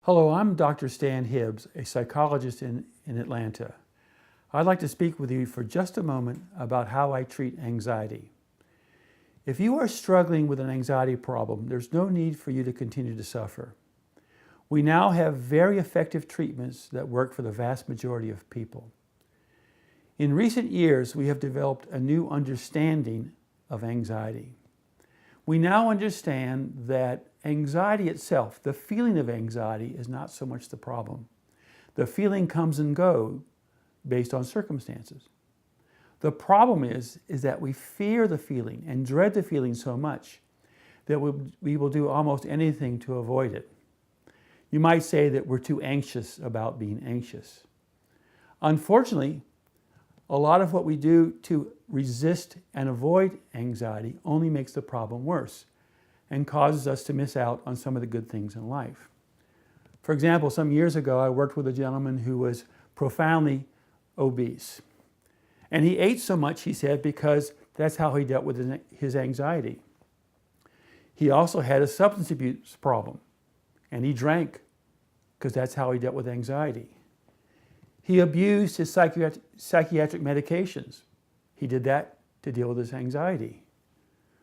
Hello, I'm Dr. Stan Hibbs, a psychologist in Atlanta. I'd like to speak with you for just a moment about how I treat anxiety. If you are struggling with an anxiety problem, there's no need for you to continue to suffer. We now have very effective treatments that work for the vast majority of people. In recent years, we have developed a new understanding of anxiety. We now understand that anxiety itself, the feeling of anxiety, is not so much the problem. The feeling comes and goes based on circumstances. The problem is that we fear the feeling and dread the feeling so much that we will do almost anything to avoid it. You might say that we're too anxious about being anxious. Unfortunately, a lot of what we do to resist and avoid anxiety only makes the problem worse and causes us to miss out on some of the good things in life. For example, some years ago, I worked with a gentleman who was profoundly obese. And he ate so much, he said, because that's how he dealt with his anxiety. He also had a substance abuse problem, and he drank because that's how he dealt with anxiety. He abused his psychiatric medications. He did that to deal with his anxiety.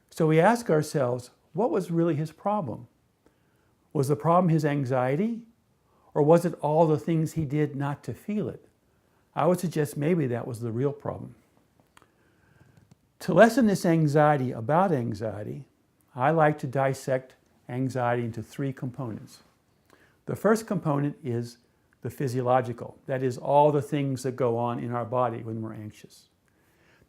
So we ask ourselves, what was really his problem? Was the problem his anxiety? Or was it all the things he did not to feel it? I would suggest maybe that was the real problem. To lessen this anxiety about anxiety, I like to dissect anxiety into three components. The first component is the physiological. That is all the things that go on in our body when we're anxious.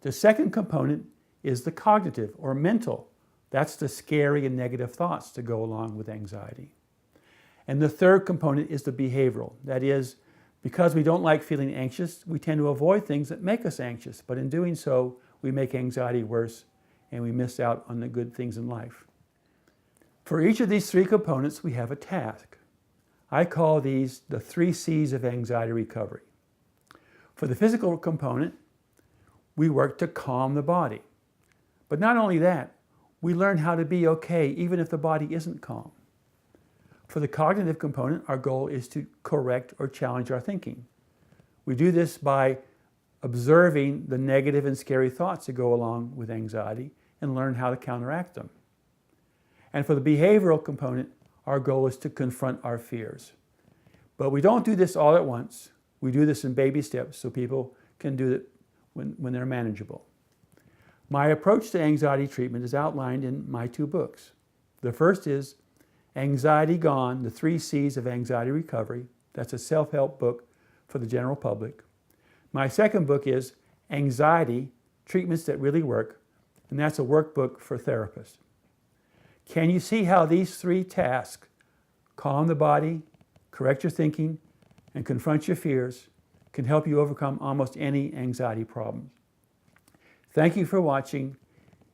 The second component is the cognitive or mental. That's the scary and negative thoughts that go along with anxiety. And the third component is the behavioral. That is, because we don't like feeling anxious, we tend to avoid things that make us anxious. But in doing so, we make anxiety worse and we miss out on the good things in life. For each of these three components, we have a task. I call these the 3 C's of anxiety recovery. For the physical component, we work to calm the body. But not only that, we learn how to be okay even if the body isn't calm. For the cognitive component, our goal is to correct or challenge our thinking. We do this by observing the negative and scary thoughts that go along with anxiety and learn how to counteract them. And for the behavioral component, our goal is to confront our fears. But we don't do this all at once. We do this in baby steps so people can do it when they're manageable. My approach to anxiety treatment is outlined in my 2 books. The first is Anxiety Gone, the 3 C's of Anxiety Recovery. That's a self-help book for the general public. My second book is Anxiety, Treatments That Really Work, and that's a workbook for therapists. Can you see how these 3 tasks, calm the body, correct your thinking, and confront your fears, can help you overcome almost any anxiety problem? Thank you for watching.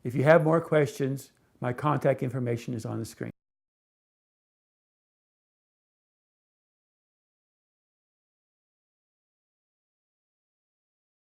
If you have more questions, my contact information is on the screen.